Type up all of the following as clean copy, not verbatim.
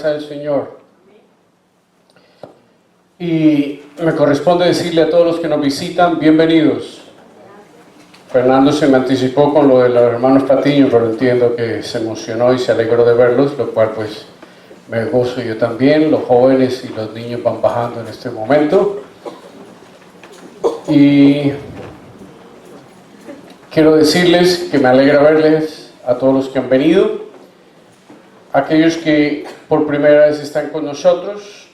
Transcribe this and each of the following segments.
Del Señor. Y me corresponde decirle a todos los que nos visitan, bienvenidos. Fernando se me anticipó con lo de los hermanos Patiño, pero entiendo que se emocionó y se alegró de verlos, lo cual pues me gozo yo también. Los jóvenes y los niños van bajando en este momento. Y quiero decirles que me alegra verles a todos los que han venido. Aquellos que por primera vez están con nosotros,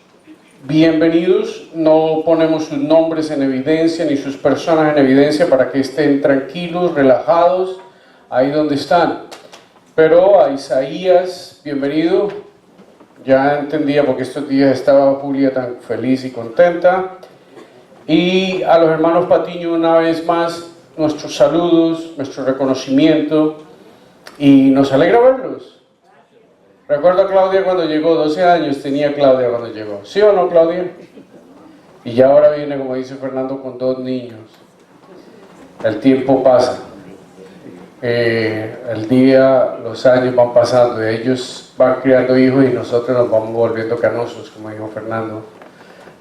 bienvenidos. No ponemos sus nombres en evidencia ni sus personas en evidencia para que estén tranquilos, relajados, ahí donde están. Pero a Isaías, bienvenido. Ya entendía porque estos días estaba Julia tan feliz y contenta. Y a los hermanos Patiño una vez más, nuestros saludos, nuestro reconocimiento y nos alegra verlos. Recuerdo a Claudia cuando llegó, 12 años tenía Claudia cuando llegó. ¿Sí o no, Claudia? Y ya ahora viene, como dice Fernando, con 2 niños. El tiempo pasa. El día, los años van pasando. Ellos van criando hijos y nosotros nos vamos volviendo canosos, como dijo Fernando.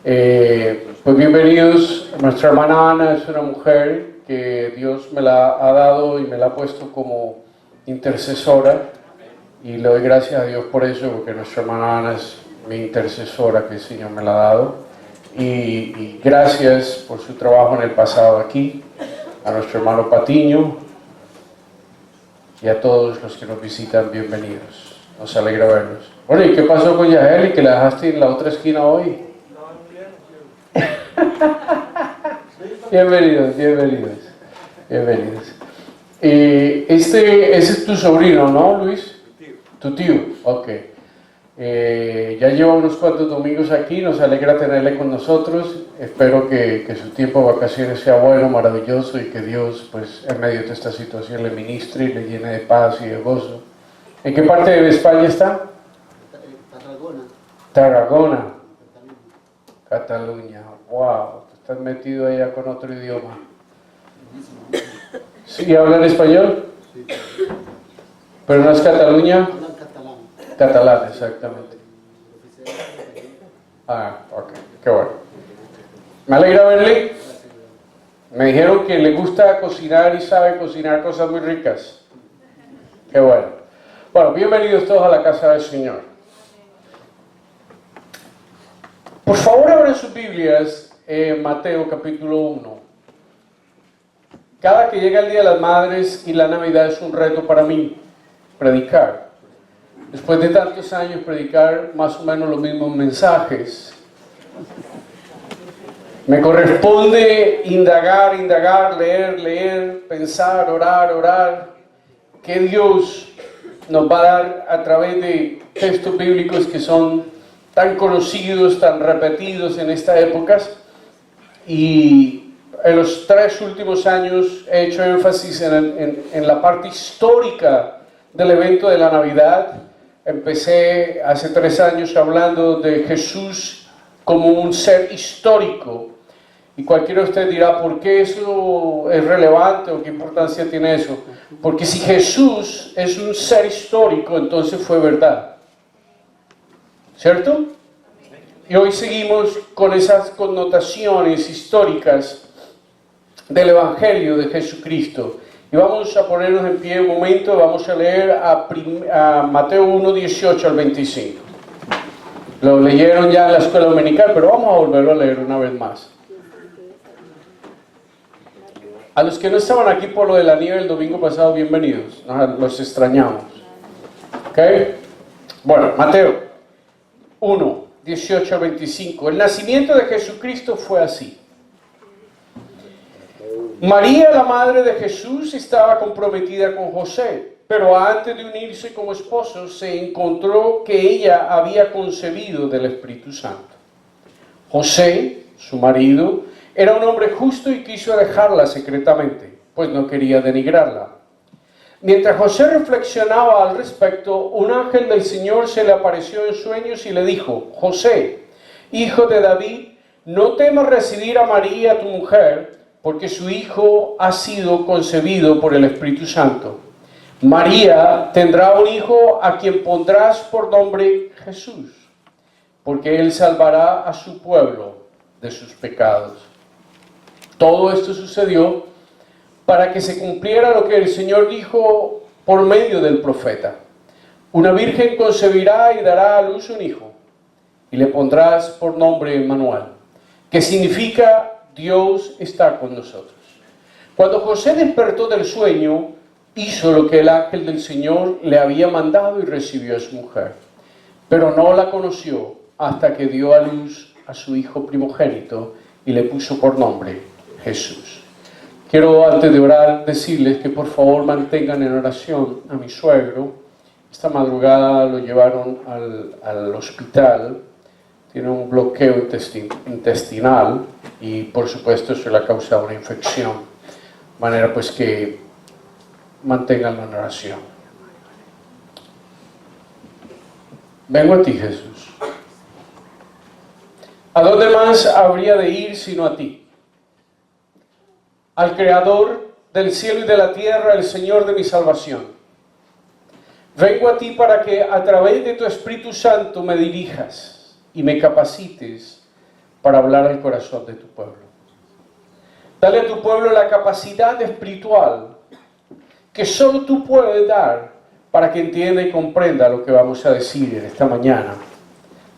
Pues bienvenidos. Nuestra hermana Ana es una mujer que Dios me la ha dado y me la ha puesto como intercesora. Y le doy gracias a Dios por eso, porque nuestra hermana Ana es mi intercesora que el Señor me la ha dado. Y gracias por su trabajo en el pasado aquí, a nuestro hermano Patiño y a todos los que nos visitan, bienvenidos. Nos alegra verlos. Bueno, ¿y qué pasó con Yaeli, que la dejaste en la otra esquina hoy? Bienvenidos, bienvenidos, bienvenidos. Ese es tu sobrino, ¿no, Luis? Tu tío, ok. Ya lleva unos cuantos domingos aquí, nos alegra tenerle con nosotros. Espero que su tiempo de vacaciones sea bueno, maravilloso y que Dios, pues, en medio de esta situación le ministre y le llene de paz y de gozo. ¿En qué parte de España está? Tarragona. Tarragona. Cataluña. Wow, estás metido allá con otro idioma. ¿Sí hablan español? Sí. ¿Pero no es Cataluña? Catalán. Catalán, exactamente. Ah, ok, qué bueno. Me alegra verle. Me dijeron que le gusta cocinar y sabe cocinar cosas muy ricas. Qué bueno. Bueno, bienvenidos todos a la casa del Señor. Por favor, abran sus Biblias en Mateo capítulo 1. Cada que llega el Día de las Madres y la Navidad es un reto para mí, predicar. Después de tantos años, predicar más o menos los mismos mensajes. Me corresponde indagar, leer, pensar, orar. ¿Qué Dios nos va a dar a través de textos bíblicos que son tan conocidos, tan repetidos en estas épocas? Y en los 3 últimos años he hecho énfasis en la parte histórica del evento de la Navidad. Empecé hace 3 años hablando de Jesús como un ser histórico. Y cualquiera de ustedes dirá, ¿por qué eso es relevante o qué importancia tiene eso? Porque si Jesús es un ser histórico, entonces fue verdad. ¿Cierto? Y hoy seguimos con esas connotaciones históricas del Evangelio de Jesucristo. Y vamos a ponernos en pie un momento, vamos a leer a Mateo 1, 18 al 25. Lo leyeron ya en la escuela dominical, pero vamos a volverlo a leer una vez más. A los que no estaban aquí por lo de la nieve el domingo pasado, bienvenidos, los extrañamos. ¿Ok? Bueno, Mateo 1, 18 al 25. El nacimiento de Jesucristo fue así. María, la madre de Jesús, estaba comprometida con José, pero antes de unirse como esposos se encontró que ella había concebido del Espíritu Santo. José, su marido, era un hombre justo y quiso dejarla secretamente, pues no quería denigrarla. Mientras José reflexionaba al respecto, un ángel del Señor se le apareció en sueños y le dijo: José, hijo de David, no temas recibir a María, tu mujer, porque su hijo ha sido concebido por el Espíritu Santo. María tendrá un hijo a quien pondrás por nombre Jesús, porque él salvará a su pueblo de sus pecados. Todo esto sucedió para que se cumpliera lo que el Señor dijo por medio del profeta: una virgen concebirá y dará a luz un hijo, y le pondrás por nombre Emmanuel, que significa Dios está con nosotros. Cuando José despertó del sueño, hizo lo que el ángel del Señor le había mandado y recibió a su mujer, pero no la conoció hasta que dio a luz a su hijo primogénito y le puso por nombre Jesús. Quiero, antes de orar, decirles que por favor mantengan en oración a mi suegro. Esta madrugada lo llevaron al hospital. Tiene un bloqueo intestinal y por supuesto eso le ha causado una infección. De manera pues que manténganlo en oración. Vengo a ti, Jesús. ¿A dónde más habría de ir sino a ti? Al Creador del cielo y de la tierra, el Señor de mi salvación. Vengo a ti para que a través de tu Espíritu Santo me dirijas y me capacites para hablar al corazón de tu pueblo. Dale a tu pueblo la capacidad espiritual que solo tú puedes dar para que entienda y comprenda lo que vamos a decir en esta mañana,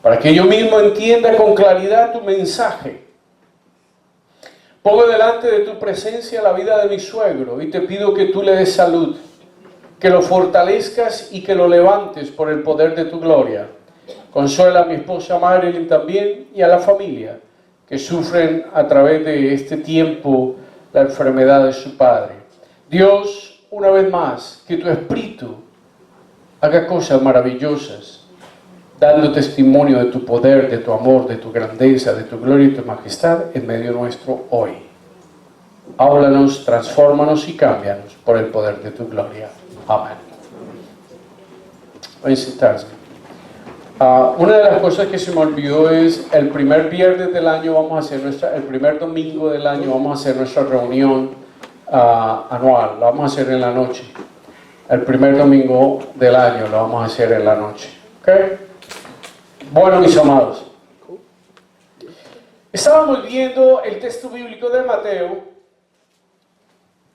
para que yo mismo entienda con claridad tu mensaje. Pongo delante de tu presencia la vida de mi suegro y te pido que tú le des salud, que lo fortalezcas y que lo levantes por el poder de tu gloria. Consuela a mi esposa Marilyn también y a la familia que sufren a través de este tiempo la enfermedad de su padre. Dios, una vez más, que tu Espíritu haga cosas maravillosas, dando testimonio de tu poder, de tu amor, de tu grandeza, de tu gloria y tu majestad en medio nuestro hoy. Háblanos, transfórmanos y cámbianos por el poder de tu gloria. Amén. Voy a sentarse. Una de las cosas que se me olvidó es el primer viernes del año vamos a hacer el primer domingo del año vamos a hacer nuestra reunión anual. Lo vamos a hacer en la noche. El primer domingo del año lo vamos a hacer en la noche. ¿Ok? Bueno, mis amados, estábamos viendo el texto bíblico de Mateo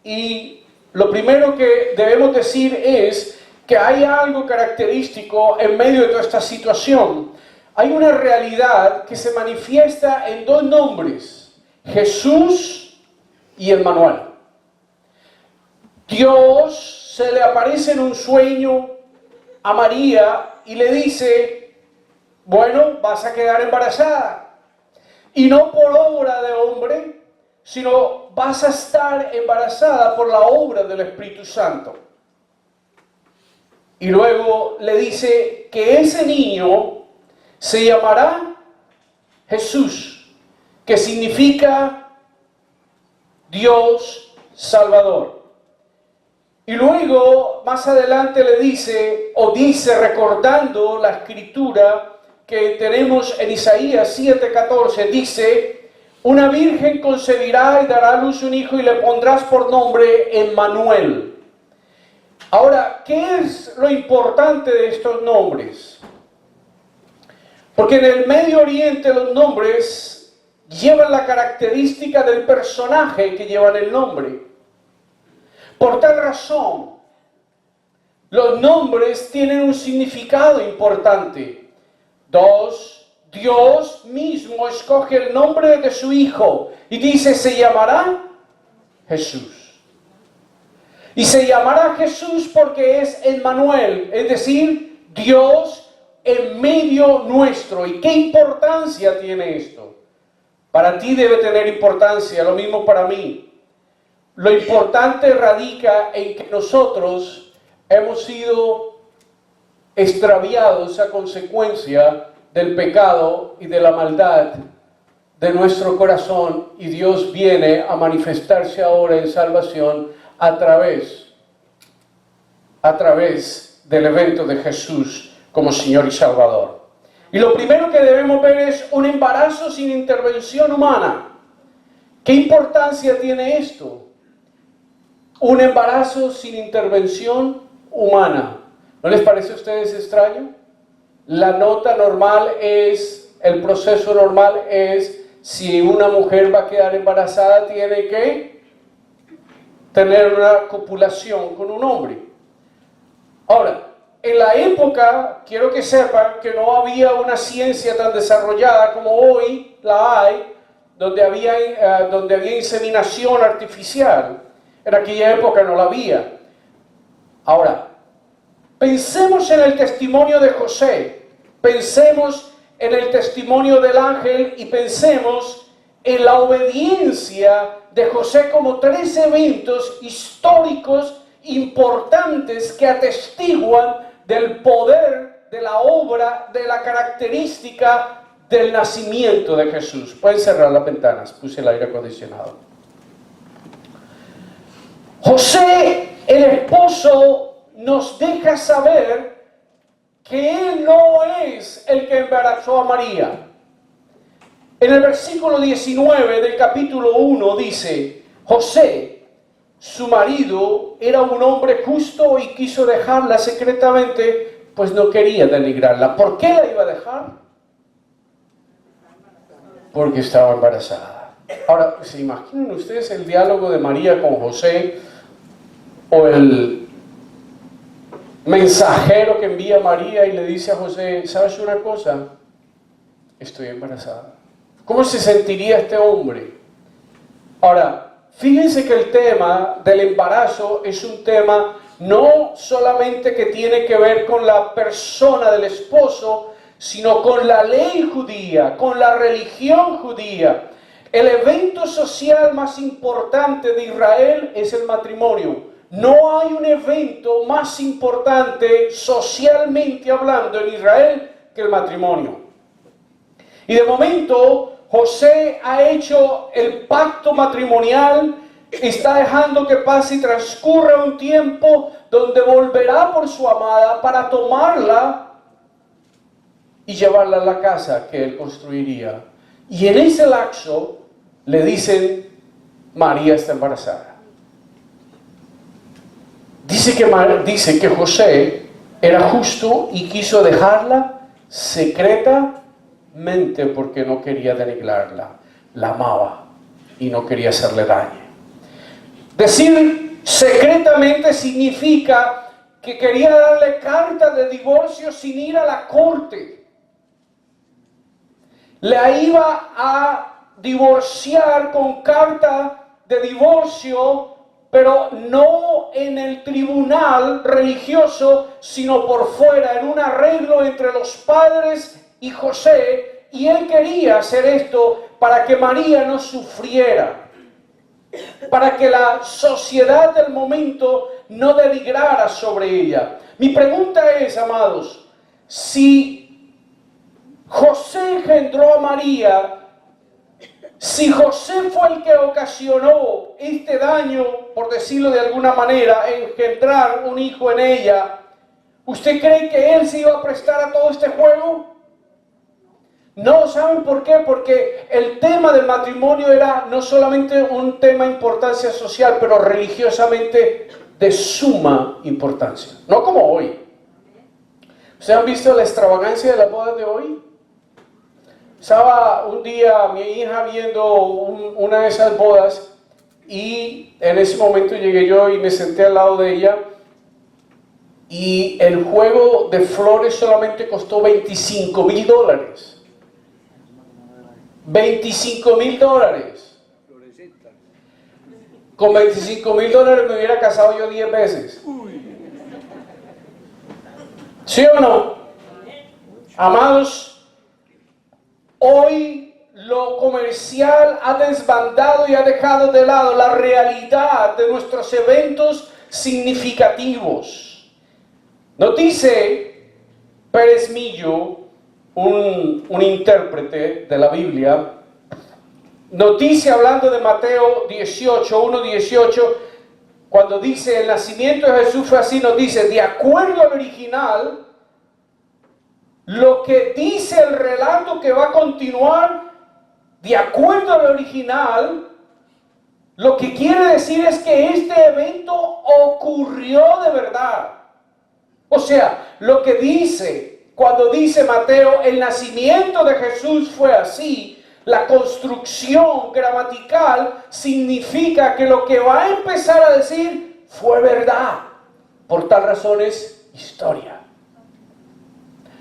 y lo primero que debemos decir es que hay algo característico en medio de toda esta situación. Hay una realidad que se manifiesta en dos nombres: Jesús y Emmanuel. Dios se le aparece en un sueño a María y le dice: bueno, vas a quedar embarazada. Y no por obra de hombre, sino vas a estar embarazada por la obra del Espíritu Santo. Y luego le dice que ese niño se llamará Jesús, que significa Dios Salvador. Y luego, más adelante le dice, o dice recordando la escritura que tenemos en Isaías 7:14, dice: una virgen concebirá y dará a luz un hijo y le pondrás por nombre Emmanuel. Ahora, ¿qué es lo importante de estos nombres? Porque en el Medio Oriente los nombres llevan la característica del personaje que llevan el nombre. Por tal razón, los nombres tienen un significado importante. Dios mismo escoge el nombre de su Hijo y dice: se llamará Jesús. Y se llamará Jesús porque es Emmanuel, es decir, Dios en medio nuestro. ¿Y qué importancia tiene esto? Para ti debe tener importancia, lo mismo para mí. Lo importante radica en que nosotros hemos sido extraviados a consecuencia del pecado y de la maldad de nuestro corazón, y Dios viene a manifestarse ahora en salvación a través del evento de Jesús como Señor y Salvador. Y lo primero que debemos ver es un embarazo sin intervención humana. ¿Qué importancia tiene esto? Un embarazo sin intervención humana. ¿No les parece a ustedes extraño? La nota normal es, el proceso normal es, si una mujer va a quedar embarazada, tiene que tener una copulación con un hombre. Ahora, en la época, quiero que sepan que no había una ciencia tan desarrollada como hoy la hay, donde había inseminación artificial. En aquella época no la había. Ahora, pensemos en el testimonio de José, pensemos en el testimonio del ángel y pensemos en la obediencia de José como tres eventos históricos importantes que atestiguan del poder, de la obra, de la característica del nacimiento de Jesús. Pueden cerrar las ventanas, puse el aire acondicionado. José, el esposo, nos deja saber que él no es el que embarazó a María. En el versículo 19 del capítulo 1 dice: José, su marido, era un hombre justo y quiso dejarla secretamente, pues no quería denigrarla. ¿Por qué la iba a dejar? Porque estaba embarazada. Ahora, ¿se imaginan ustedes el diálogo de María con José? O el mensajero que envía a María y le dice a José: ¿sabes una cosa? Estoy embarazada. ¿Cómo se sentiría este hombre? Ahora, fíjense que el tema del embarazo es un tema no solamente que tiene que ver con la persona del esposo, sino con la ley judía, con la religión judía. El evento social más importante de Israel es el matrimonio. No hay un evento más importante socialmente hablando en Israel que el matrimonio. Y de momento José ha hecho el pacto matrimonial, está dejando que pase y transcurra un tiempo donde volverá por su amada para tomarla y llevarla a la casa que él construiría. Y en ese lapso le dicen: María está embarazada. Dice que José era justo y quiso dejarla secretamente porque no quería denigrarla, la amaba y no quería hacerle daño. Decir secretamente significa que quería darle carta de divorcio sin ir a la corte. La iba a divorciar con carta de divorcio, pero no en el tribunal religioso, sino por fuera, en un arreglo entre los padres y José, y él quería hacer esto para que María no sufriera, para que la sociedad del momento no denigrara sobre ella. Mi pregunta es, amados, si José engendró a María, si José fue el que ocasionó este daño, por decirlo de alguna manera, engendrar un hijo en ella, ¿usted cree que él se iba a prestar a todo este juego? No, ¿saben por qué? Porque el tema del matrimonio era no solamente un tema de importancia social, pero religiosamente de suma importancia. No como hoy. ¿Ustedes han visto la extravagancia de las bodas de hoy? Estaba un día mi hija viendo una de esas bodas y en ese momento llegué yo y me senté al lado de ella, y el juego de flores solamente costó $25,000. $25,000. Con $25,000 me hubiera casado yo 10 veces. ¿Sí o no? Amados, hoy lo comercial ha desbandado y ha dejado de lado la realidad de nuestros eventos significativos. Nos dice Pérez Millo, un intérprete de la Biblia, nos dice, hablando de Mateo 18, 1:18, cuando dice el nacimiento de Jesús fue así, nos dice, de acuerdo al original, lo que dice el relato que va a continuar, de acuerdo al original, lo que quiere decir es que este evento ocurrió de verdad. O sea, lo que dice, cuando dice Mateo, el nacimiento de Jesús fue así, la construcción gramatical significa que lo que va a empezar a decir fue verdad. Por tal razón es historia.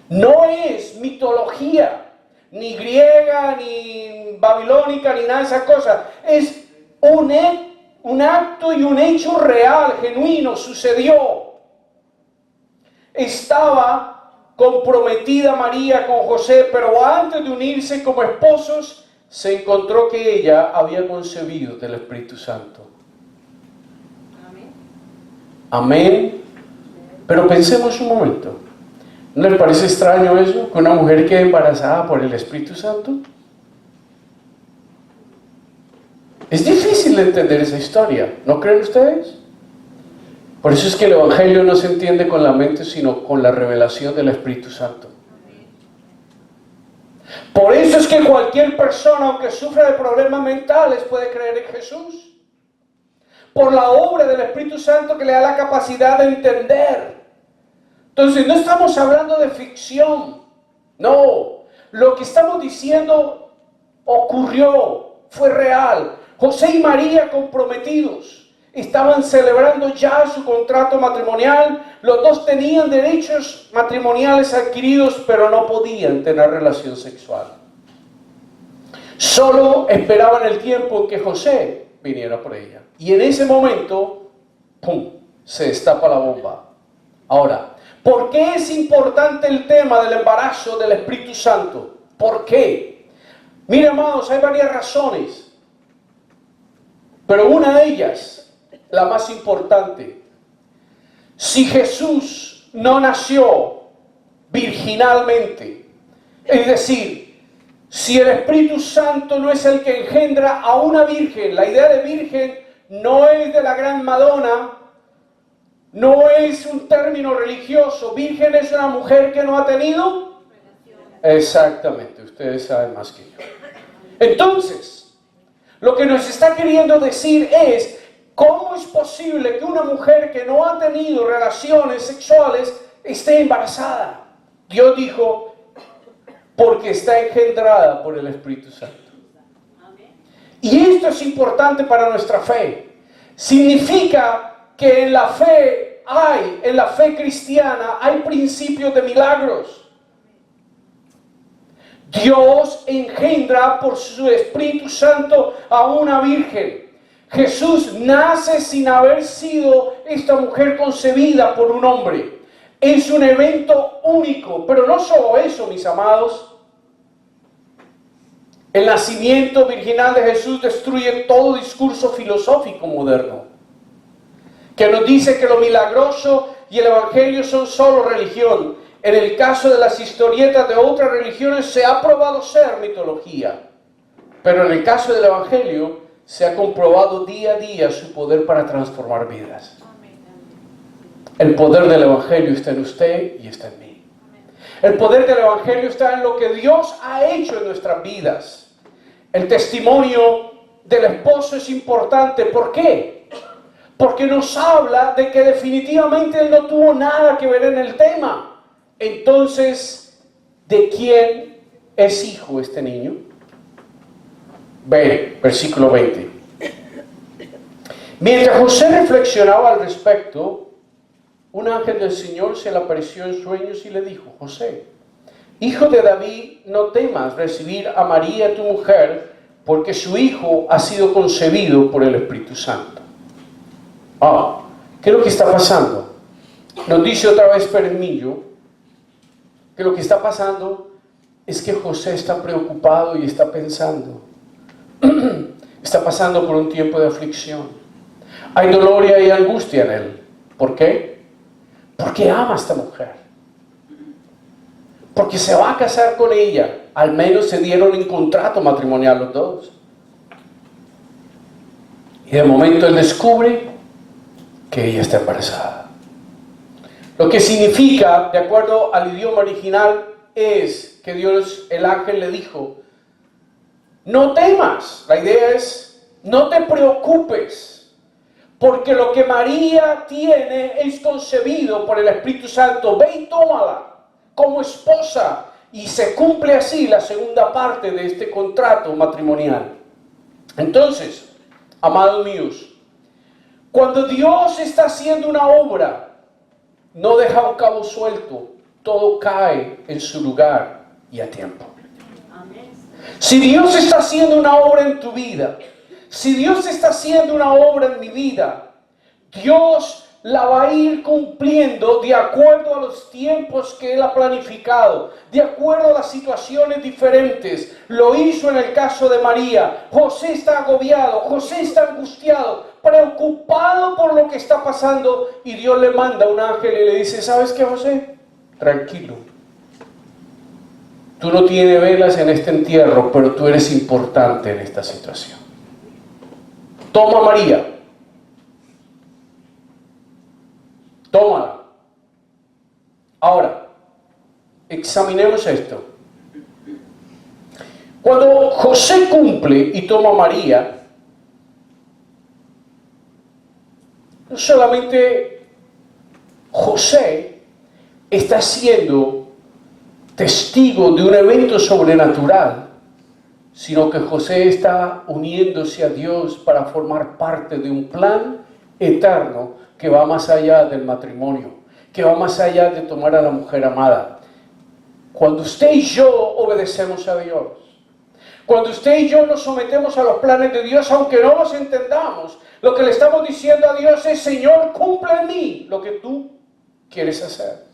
No es mitología, ni griega, ni babilónica, ni nada de esas cosas. Es un acto y un hecho real, genuino, sucedió. Estaba comprometida María con José, pero antes de unirse como esposos, se encontró que ella había concebido del Espíritu Santo. Amén. Amén. Pero pensemos un momento. ¿No les parece extraño eso? Que una mujer quede embarazada por el Espíritu Santo. Es difícil de entender esa historia, ¿no creen ustedes? Por eso es que el Evangelio no se entiende con la mente, sino con la revelación del Espíritu Santo. Por eso es que cualquier persona, aunque sufra de problemas mentales, puede creer en Jesús. Por la obra del Espíritu Santo que le da la capacidad de entender. Entonces, no estamos hablando de ficción. No. Lo que estamos diciendo ocurrió, fue real. José y María comprometidos. Estaban celebrando ya su contrato matrimonial. Los dos tenían derechos matrimoniales adquiridos, pero no podían tener relación sexual. Solo esperaban el tiempo en que José viniera por ella. Y en ese momento, ¡pum!, se destapa la bomba. Ahora, ¿por qué es importante el tema del embarazo del Espíritu Santo? ¿Por qué? Mira, amados, hay varias razones. Pero una de ellas, la más importante, si Jesús no nació virginalmente, es decir, si el Espíritu Santo no es el que engendra a una virgen, la idea de virgen no es de la gran Madonna, no es un término religioso, virgen es una mujer que no ha tenido. Exactamente, ustedes saben más que yo. Entonces, lo que nos está queriendo decir es, ¿cómo es posible que una mujer que no ha tenido relaciones sexuales esté embarazada? Dios dijo, porque está engendrada por el Espíritu Santo. Y esto es importante para nuestra fe. Significa que en la fe cristiana hay principios de milagros. Dios engendra por su Espíritu Santo a una virgen. Jesús nace sin haber sido esta mujer concebida por un hombre. Es un evento único, pero no solo eso, mis amados. El nacimiento virginal de Jesús destruye todo discurso filosófico moderno, que nos dice que lo milagroso y el Evangelio son solo religión. En el caso de las historietas de otras religiones se ha probado ser mitología, pero en el caso del Evangelio se ha comprobado día a día su poder para transformar vidas. El poder del Evangelio está en usted y está en mí. El poder del Evangelio está en lo que Dios ha hecho en nuestras vidas. El testimonio del esposo es importante. ¿Por qué? Porque nos habla de que definitivamente él no tuvo nada que ver en el tema. Entonces, ¿de quién es hijo este niño? Ve, versículo 20. Mientras José reflexionaba al respecto, un ángel del Señor se le apareció en sueños y le dijo, José, hijo de David, no temas recibir a María tu mujer, porque su hijo ha sido concebido por el Espíritu Santo. ¿Qué es lo que está pasando? Nos dice otra vez Pérez Millo, que lo que está pasando es que José está preocupado y está pensando. Está pasando por un tiempo de aflicción. Hay dolor y hay angustia en él. ¿Por qué? Porque ama a esta mujer. Porque se va a casar con ella. Al menos se dieron en contrato matrimonial los dos. Y de momento él descubre que ella está embarazada. Lo que significa, de acuerdo al idioma original, es que Dios, el ángel le dijo, no temas. La idea es, no te preocupes, porque lo que María tiene es concebido por el Espíritu Santo. Ve y tómala como esposa. Y se cumple así la segunda parte de este contrato matrimonial. Entonces, amados míos, cuando Dios está haciendo una obra, no deja un cabo suelto, todo cae en su lugar y a tiempo. Si Dios está haciendo una obra en tu vida, si Dios está haciendo una obra en mi vida, Dios la va a ir cumpliendo de acuerdo a los tiempos que Él ha planificado, de acuerdo a las situaciones diferentes. Lo hizo en el caso de María. José está agobiado, José está angustiado, preocupado por lo que está pasando, y Dios le manda un ángel y le dice, ¿sabes qué, José? Tranquilo. Tú no tienes velas en este entierro, pero tú eres importante en esta situación. Toma a María. Tómala. Ahora, examinemos esto. Cuando José cumple y toma a María, no solamente José está siendo testigo de un evento sobrenatural, sino que José está uniéndose a Dios para formar parte de un plan eterno que va más allá del matrimonio, que va más allá de tomar a la mujer amada. Cuando usted y yo obedecemos a Dios, cuando usted y yo nos sometemos a los planes de Dios, aunque no los entendamos, lo que le estamos diciendo a Dios es, Señor, cumple en mí lo que tú quieres hacer.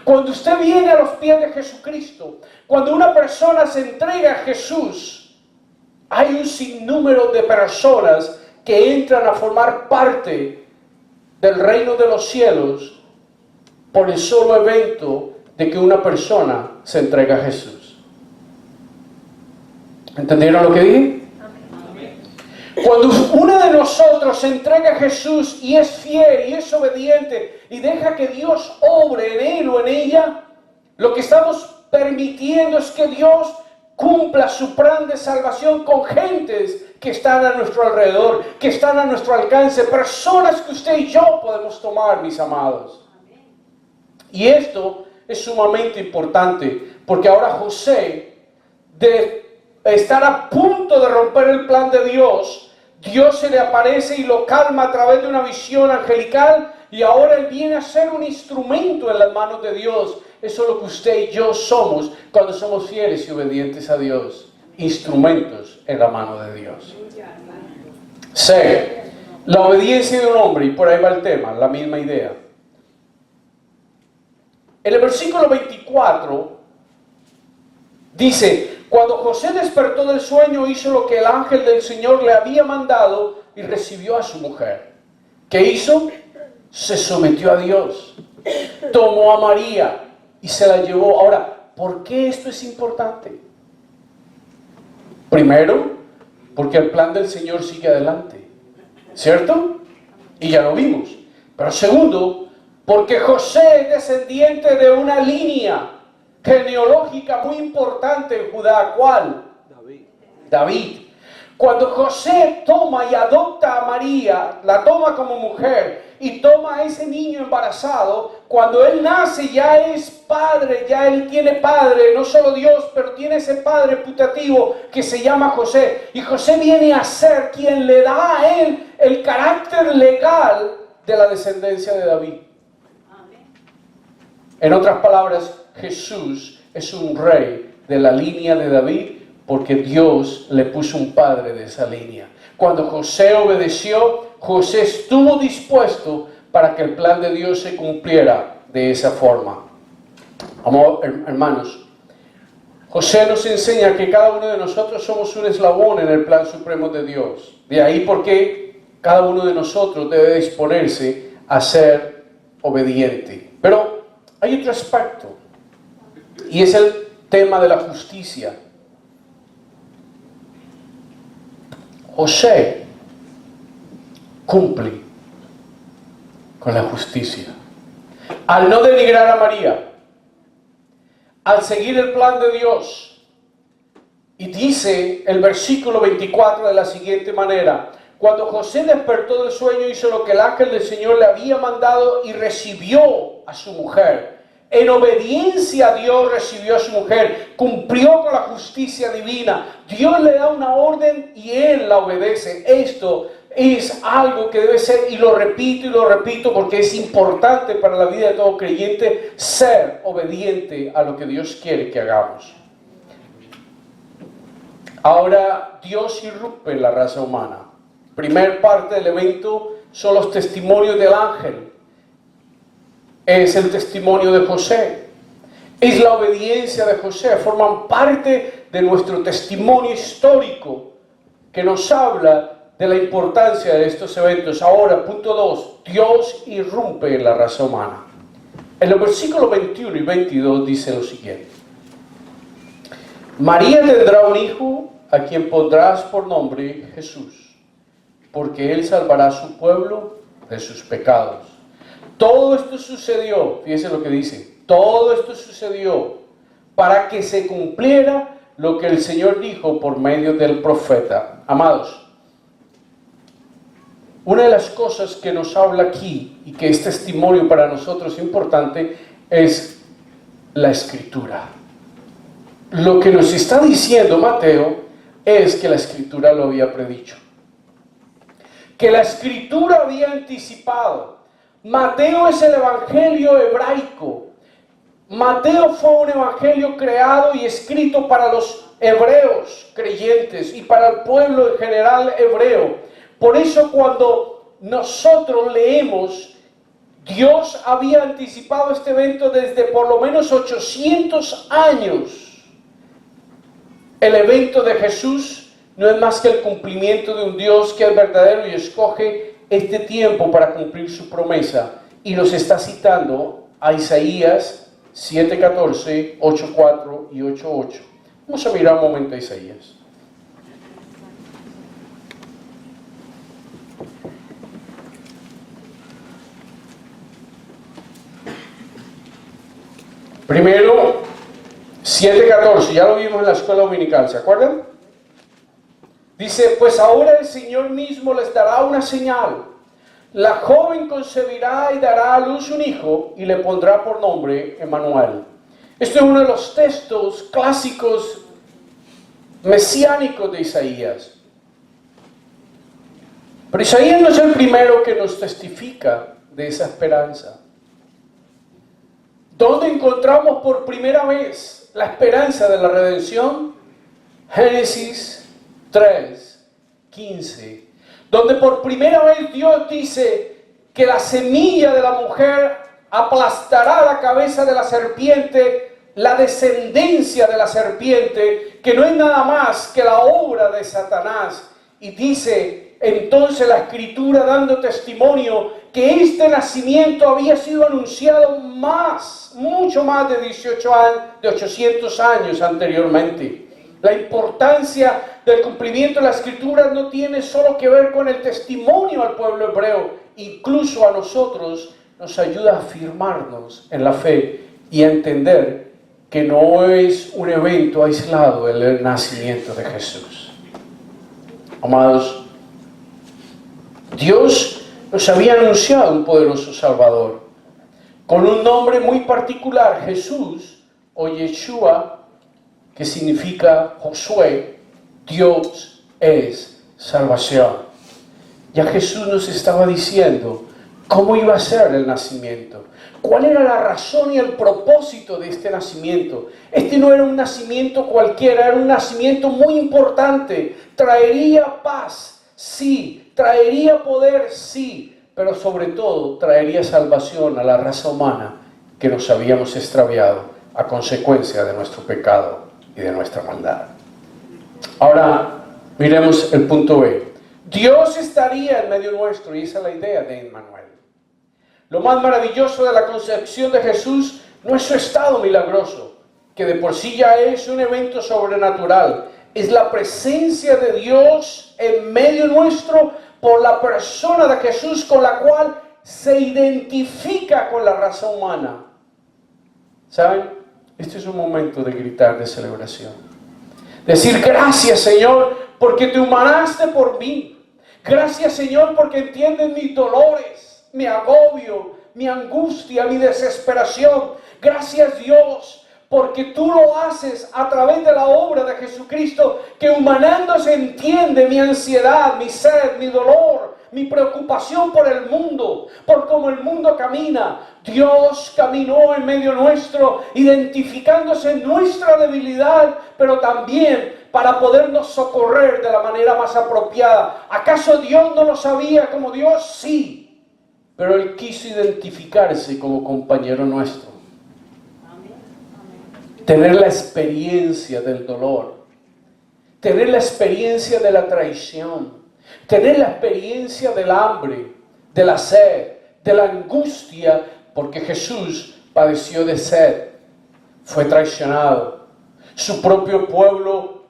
Cuando usted viene a los pies de Jesucristo, cuando una persona se entrega a Jesús, hay un sinnúmero de personas que entran a formar parte del reino de los cielos por el solo evento de que una persona se entrega a Jesús. ¿Entendieron lo que dije? Cuando uno de nosotros se entrega a Jesús y es fiel y es obediente y deja que Dios obre en él o en ella, lo que estamos permitiendo es que Dios cumpla su plan de salvación con gentes que están a nuestro alrededor, que están a nuestro alcance, personas que usted y yo podemos tomar, mis amados. Y esto es sumamente importante, porque ahora José, de estar a punto de romper el plan de Dios, Dios se le aparece y lo calma a través de una visión angelical, y ahora él viene a ser un instrumento en las manos de Dios. Eso es lo que usted y yo somos cuando somos fieles y obedientes a Dios. Instrumentos en la mano de Dios. C. La obediencia de un hombre, y por ahí va el tema, la misma idea. En el versículo 24 dice, cuando José despertó del sueño, hizo lo que el ángel del Señor le había mandado y recibió a su mujer. ¿Qué hizo? Se sometió a Dios. Tomó a María y se la llevó. Ahora, ¿por qué esto es importante? Primero, porque el plan del Señor sigue adelante, ¿cierto? Y ya lo vimos. Pero segundo, porque José es descendiente de una línea genealógica muy importante en Judá. ¿Cuál? David. Cuando José toma y adopta a María, la toma como mujer y toma a ese niño embarazado, cuando él nace ya es padre, ya él tiene padre, no solo Dios, pero tiene ese padre putativo que se llama José. Y José viene a ser quien le da a él el carácter legal de la descendencia de David. En otras palabras, Jesús es un rey de la línea de David, porque Dios le puso un padre de esa línea. Cuando José obedeció, José estuvo dispuesto para que el plan de Dios se cumpliera de esa forma. Hermanos, José nos enseña que cada uno de nosotros somos un eslabón en el plan supremo de Dios. De ahí porque cada uno de nosotros debe disponerse a ser obediente. Pero hay otro aspecto, y es el tema de la justicia. José cumple con la justicia. Al no denigrar a María, al seguir el plan de Dios. Y dice el versículo 24 de la siguiente manera: cuando José despertó del sueño, hizo lo que el ángel del Señor le había mandado y recibió a su mujer. En obediencia a Dios recibió a su mujer, cumplió con la justicia divina. Dios le da una orden y él la obedece. Esto es algo que debe ser, y lo repito porque es importante para la vida de todo creyente, ser obediente a lo que Dios quiere que hagamos. Ahora Dios irrumpe en la raza humana. Primer parte del evento son los testimonios del ángel. Es el testimonio de José. Es la obediencia de José. Forman parte de nuestro testimonio histórico que nos habla de la importancia de estos eventos. Ahora, punto 2. Dios irrumpe en la raza humana. En los versículos 21 y 22 dice lo siguiente: María tendrá un hijo a quien pondrás por nombre Jesús, porque él salvará a su pueblo de sus pecados. Todo esto sucedió, fíjense lo que dice, todo esto sucedió para que se cumpliera lo que el Señor dijo por medio del profeta. Amados, una de las cosas que nos habla aquí y que es testimonio para nosotros importante es la Escritura. Lo que nos está diciendo Mateo es que la Escritura lo había predicho, que la Escritura había anticipado. Mateo es el evangelio hebraico. Mateo fue un evangelio creado y escrito para los hebreos creyentes y para el pueblo en general hebreo. Por eso cuando nosotros leemos, Dios había anticipado este evento desde por lo menos 800 años. El evento de Jesús no es más que el cumplimiento de un Dios que es verdadero y escoge este tiempo para cumplir su promesa. Y nos está citando a Isaías 7:14, 8:4 y 8:8. Vamos a mirar un momento a Isaías. Primero, 7:14, ya lo vimos en la escuela dominical, ¿se acuerdan? Dice, pues ahora el Señor mismo les dará una señal. La joven concebirá y dará a luz un hijo y le pondrá por nombre Emmanuel. Este es uno de los textos clásicos mesiánicos de Isaías. Pero Isaías no es el primero que nos testifica de esa esperanza. ¿Dónde encontramos por primera vez la esperanza de la redención? Génesis 3:15, donde por primera vez Dios dice que la semilla de la mujer aplastará la cabeza de la serpiente, la descendencia de la serpiente, que no es nada más que la obra de Satanás. Y dice entonces la Escritura, dando testimonio, que este nacimiento había sido anunciado mucho más de 800 años anteriormente. La importancia del cumplimiento de la Escritura no tiene solo que ver con el testimonio al pueblo hebreo, incluso a nosotros nos ayuda a afirmarnos en la fe y a entender que no es un evento aislado el nacimiento de Jesús. Amados, Dios nos había anunciado un poderoso Salvador, con un nombre muy particular, Jesús o Yeshua, que significa Josué, Dios es salvación. Ya Jesús nos estaba diciendo cómo iba a ser el nacimiento, cuál era la razón y el propósito de este nacimiento. Este no era un nacimiento cualquiera, era un nacimiento muy importante. Traería paz, sí, traería poder, sí, pero sobre todo traería salvación a la raza humana que nos habíamos extraviado. a consecuencia de nuestro pecado y de nuestra maldad. Ahora, miremos el punto B. Dios estaría en medio nuestro, y esa es la idea de Emmanuel. Lo más maravilloso de la concepción de Jesús no es su estado milagroso, que de por sí ya es un evento sobrenatural. Es la presencia de Dios en medio nuestro por la persona de Jesús, con la cual se identifica con la raza humana. ¿Saben? Este es un momento de gritar de celebración. Decir gracias, Señor, porque te humanaste por mí. Gracias, Señor, porque entiendes mis dolores, mi agobio, mi angustia, mi desesperación. Gracias, Dios, porque tú lo haces a través de la obra de Jesucristo, que humanándose entiende mi ansiedad, mi sed, mi dolor, mi preocupación por el mundo, por cómo el mundo camina. Dios caminó en medio nuestro, identificándose en nuestra debilidad, pero también para podernos socorrer de la manera más apropiada. ¿Acaso Dios no lo sabía como Dios? Sí, pero Él quiso identificarse como compañero nuestro. Tener la experiencia del dolor, tener la experiencia de la traición, tener la experiencia del hambre, de la sed, de la angustia, porque Jesús padeció de sed, fue traicionado, su propio pueblo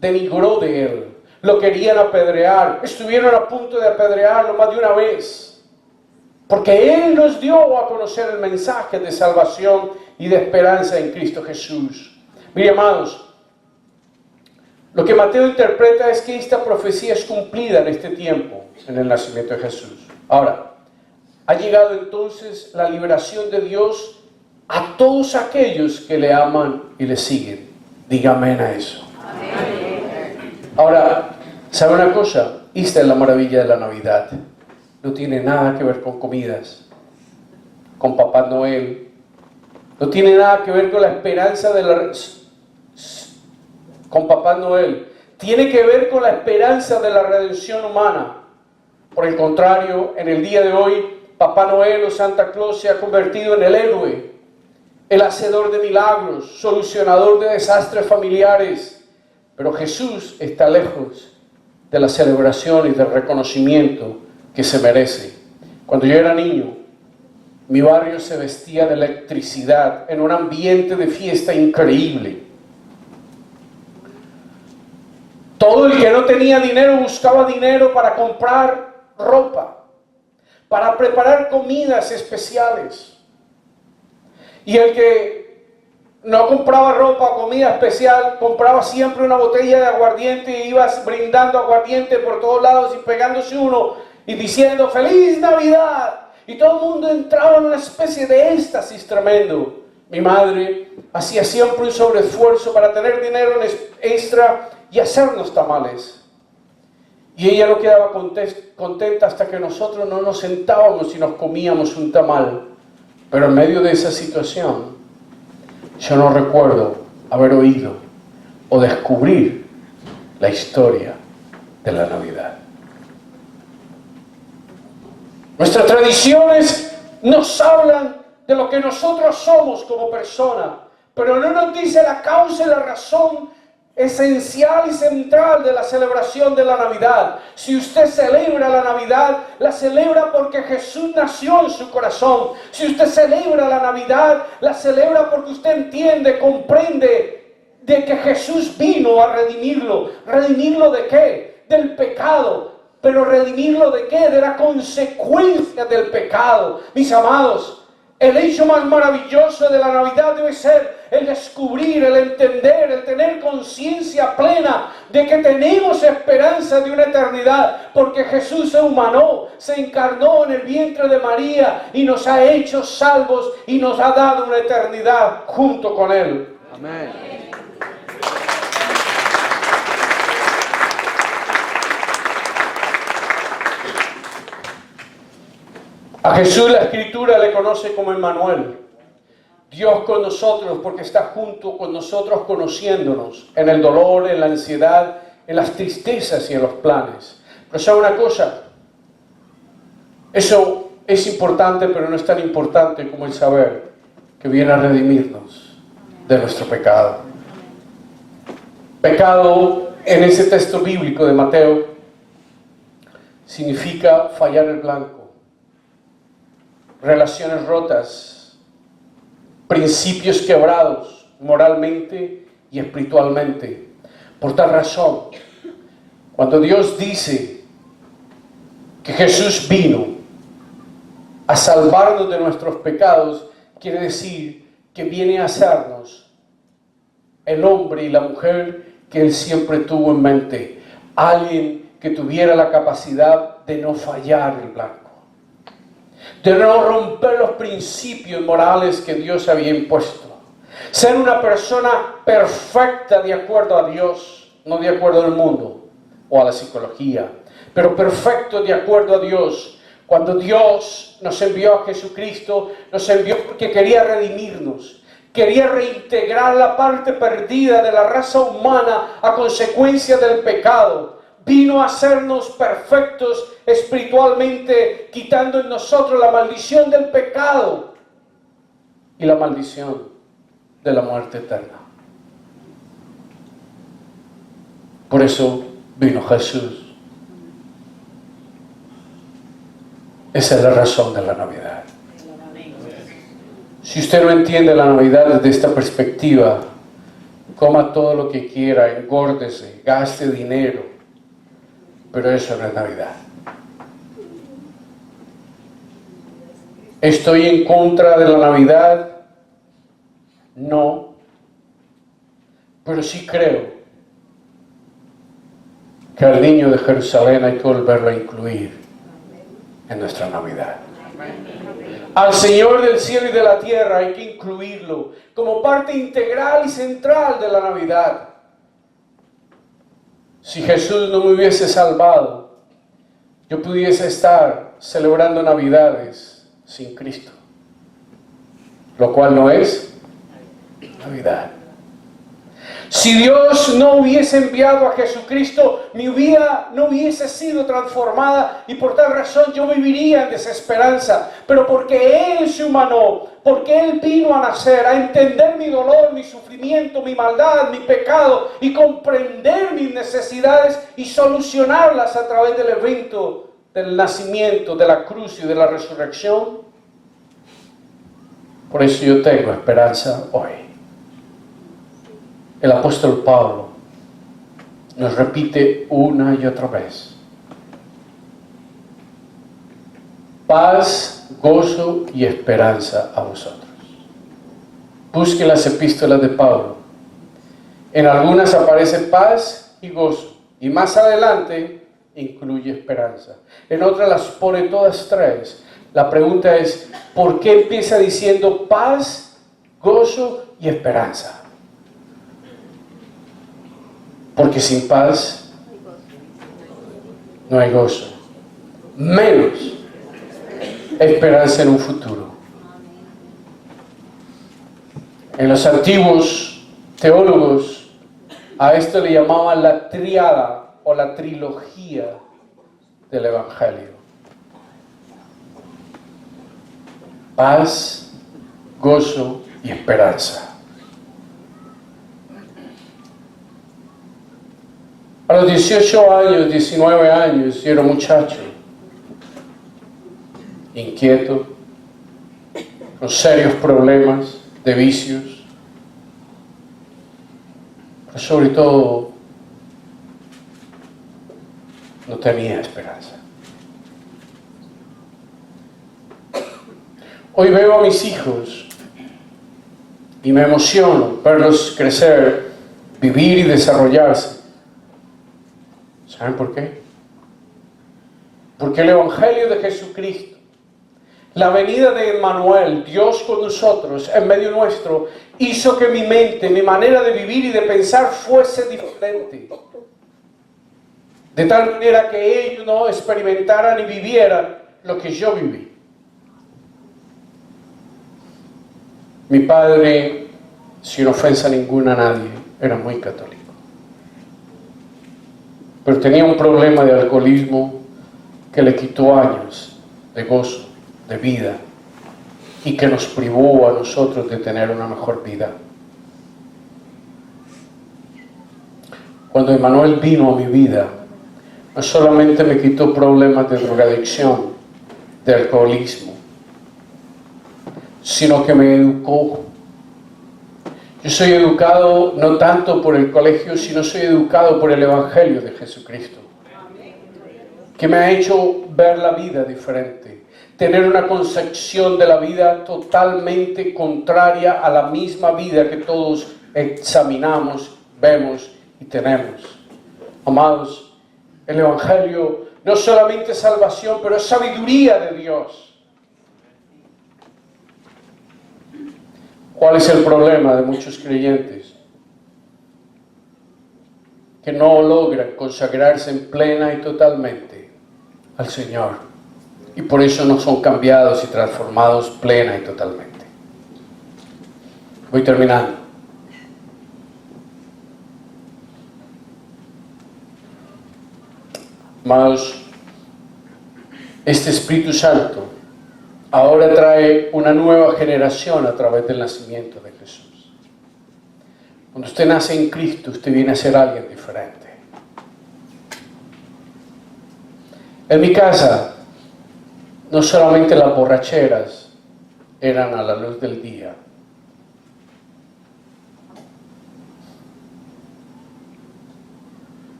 denigró de Él, lo querían apedrear, estuvieron a punto de apedrearlo más de una vez, porque Él nos dio a conocer el mensaje de salvación y de esperanza en Cristo Jesús. Mire, amados, lo que Mateo interpreta es que esta profecía es cumplida en este tiempo, en el nacimiento de Jesús. Ahora, ha llegado entonces la liberación de Dios a todos aquellos que le aman y le siguen. Diga amén a eso. Amén. Ahora, ¿sabe una cosa? Esta es la maravilla de la Navidad. No tiene nada que ver con comidas, con Papá Noel. No tiene nada que ver con la esperanza con Papá Noel. Tiene que ver con la esperanza de la redención humana. Por el contrario, en el día de hoy, Papá Noel o Santa Claus se ha convertido en el héroe, el hacedor de milagros, solucionador de desastres familiares. Pero Jesús está lejos de la celebración y del reconocimiento que se merece. Cuando yo era niño, mi barrio se vestía de electricidad en un ambiente de fiesta increíble. Todo el que no tenía dinero buscaba dinero para comprar ropa, para preparar comidas especiales. Y el que no compraba ropa o comida especial, compraba siempre una botella de aguardiente y iba brindando aguardiente por todos lados y pegándose uno y diciendo ¡Feliz Navidad! Y todo el mundo entraba en una especie de éxtasis tremendo. Mi madre hacía siempre un sobreesfuerzo para tener dinero extra y hacernos tamales. Y ella no quedaba contenta hasta que nosotros no nos sentábamos y nos comíamos un tamal. Pero en medio de esa situación, yo no recuerdo haber oído o descubrir la historia de la Navidad. Nuestras tradiciones nos hablan de lo que nosotros somos como personas, pero no nos dice la causa y la razón esencial y central de la celebración de la Navidad. Si usted celebra la Navidad, la celebra porque Jesús nació en su corazón. Si usted celebra la Navidad, la celebra porque usted entiende, comprende de que Jesús vino a redimirlo. ¿Redimirlo de qué? Del pecado. Pero ¿redimirlo de qué? De la consecuencia del pecado. Mis amados, el hecho más maravilloso de la Navidad debe ser el descubrir, el entender, el tener conciencia plena de que tenemos esperanza de una eternidad, porque Jesús se humanó, se encarnó en el vientre de María y nos ha hecho salvos y nos ha dado una eternidad junto con Él. Amén. A Jesús la Escritura le conoce como Emmanuel, Dios con nosotros, porque está junto con nosotros conociéndonos en el dolor, en la ansiedad, en las tristezas y en los planes. Pero ¿sabe una cosa? Eso es importante, pero no es tan importante como el saber que viene a redimirnos, de nuestro pecado. Pecado en ese texto bíblico de Mateo significa fallar el blanco, relaciones rotas, principios quebrados moralmente y espiritualmente. Por tal razón, cuando Dios dice que Jesús vino a salvarnos de nuestros pecados, quiere decir que viene a hacernos el hombre y la mujer que Él siempre tuvo en mente. Alguien que tuviera la capacidad de no fallar el blanco, de no romper los principios morales que Dios había impuesto. Ser una persona perfecta de acuerdo a Dios, no de acuerdo al mundo o a la psicología, pero perfecto de acuerdo a Dios. Cuando Dios nos envió a Jesucristo, nos envió porque quería redimirnos, quería reintegrar la parte perdida de la raza humana a consecuencia del pecado. Vino a hacernos perfectos espiritualmente, quitando en nosotros la maldición del pecado y la maldición de la muerte eterna. Por eso vino Jesús. Esa es la razón de la Navidad. Si usted no entiende la Navidad desde esta perspectiva, coma todo lo que quiera, engórdese, gaste dinero, pero eso no es Navidad. ¿Estoy en contra de la Navidad? No, pero sí creo que al niño de Jerusalén hay que volverlo a incluir en nuestra Navidad. Al Señor del cielo y de la tierra hay que incluirlo como parte integral y central de la Navidad. Si Jesús no me hubiese salvado, yo pudiese estar celebrando Navidades sin Cristo, lo cual no es Navidad. Si Dios no hubiese enviado a Jesucristo, mi vida no hubiese sido transformada y por tal razón yo viviría en desesperanza. Pero porque Él se humanó, porque Él vino a nacer, a entender mi dolor, mi sufrimiento, mi maldad, mi pecado y comprender mis necesidades y solucionarlas a través del evento del nacimiento, de la cruz y de la resurrección. Por eso yo tengo esperanza hoy. El apóstol Pablo nos repite una y otra vez: paz, gozo y esperanza a vosotros. Busque las epístolas de Pablo. En algunas aparece paz y gozo, y más adelante incluye esperanza. En otras las pone todas tres. La pregunta es: ¿por qué empieza diciendo paz, gozo y esperanza? Porque sin paz no hay gozo, menos esperanza en un futuro. En los antiguos teólogos a esto le llamaban la tríada o la trilogía del Evangelio: paz, gozo y esperanza. A los 18 años, 19 años, yo era muchacho, inquieto, con serios problemas de vicios, pero sobre todo no tenía esperanza. Hoy veo a mis hijos y me emociono verlos crecer, vivir y desarrollarse. ¿Saben por qué? Porque el Evangelio de Jesucristo, la venida de Emmanuel, Dios con nosotros, en medio nuestro, hizo que mi mente, mi manera de vivir y de pensar fuese diferente. De tal manera que ellos no experimentaran y vivieran lo que yo viví. Mi padre, sin ofensa ninguna a nadie, era muy católico. Pero tenía un problema de alcoholismo que le quitó años de gozo, de vida, y que nos privó a nosotros de tener una mejor vida. Cuando Emmanuel vino a mi vida, no solamente me quitó problemas de drogadicción, de alcoholismo, sino que me educó. Yo soy educado no tanto por el colegio, sino soy educado por el Evangelio de Jesucristo, que me ha hecho ver la vida diferente, tener una concepción de la vida totalmente contraria a la misma vida que todos examinamos, vemos y tenemos. Amados, el Evangelio no solamente es salvación, pero es sabiduría de Dios. ¿Cuál es el problema de muchos creyentes? Que no logran consagrarse en plena y totalmente al Señor. Y por eso no son cambiados y transformados plena y totalmente. Voy terminando. Amados, este Espíritu Santo ahora trae una nueva generación a través del nacimiento de Jesús. Cuando usted nace en Cristo, usted viene a ser alguien diferente. En mi casa, no solamente las borracheras eran a la luz del día.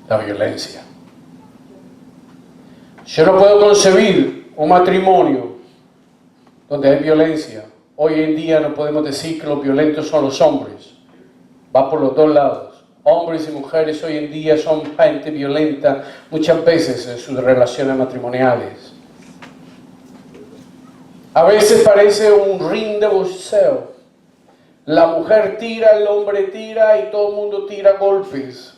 La violencia. Yo no puedo concebir un matrimonio donde hay violencia. Hoy en día no podemos decir que los violentos son los hombres. Va por los dos lados. Hombres y mujeres hoy en día son gente violenta muchas veces en sus relaciones matrimoniales. A veces parece un ring de boxeo. La mujer tira, el hombre tira y todo el mundo tira golpes.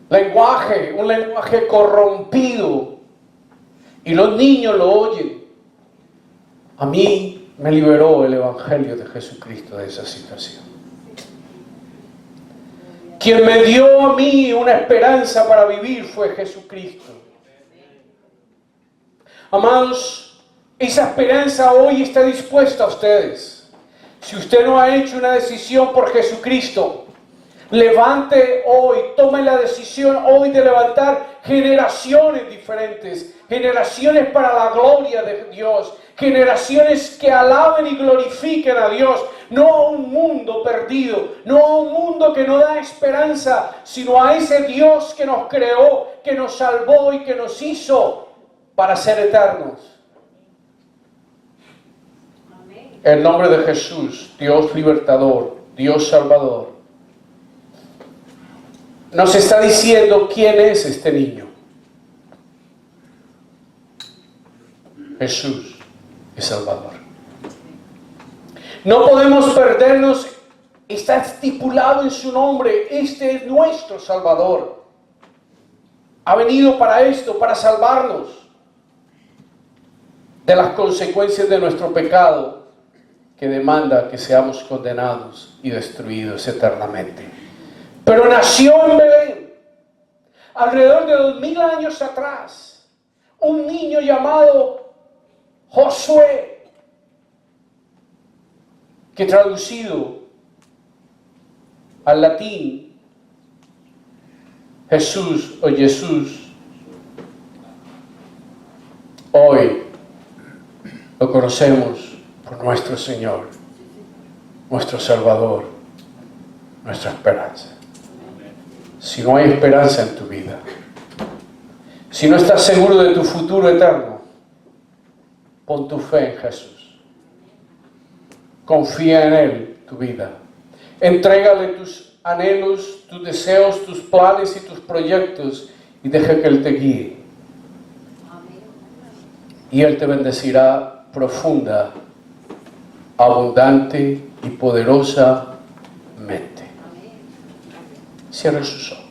Lenguaje, un lenguaje corrompido. Y los niños lo oyen. A mí me liberó el Evangelio de Jesucristo de esa situación. Quien me dio a mí una esperanza para vivir fue Jesucristo. Amados, esa esperanza hoy está dispuesta a ustedes. Si usted no ha hecho una decisión por Jesucristo, levante hoy, tome la decisión hoy de levantar generaciones diferentes, generaciones para la gloria de Dios, generaciones que alaben y glorifiquen a Dios, no a un mundo perdido, no a un mundo que no da esperanza, sino a ese Dios que nos creó, que nos salvó y que nos hizo para ser eternos. En nombre de Jesús, Dios libertador, Dios salvador, nos está diciendo quién es este niño. Jesús es Salvador. No podemos perdernos, está estipulado en su nombre, este es nuestro Salvador. Ha venido para esto, para salvarnos de las consecuencias de nuestro pecado, que demanda que seamos condenados y destruidos eternamente. Pero nació en Belén, alrededor de 2000 años atrás, un niño llamado Josué, que traducido al latín, Jesús o Jesús, hoy lo conocemos por nuestro Señor, nuestro Salvador, nuestra esperanza. Si no hay esperanza en tu vida, si no estás seguro de tu futuro eterno, pon tu fe en Jesús. Confía en Él tu vida. Entrégale tus anhelos, tus deseos, tus planes y tus proyectos y deja que Él te guíe. Y Él te bendecirá profunda, abundante y poderosamente. Cierra sus ojos.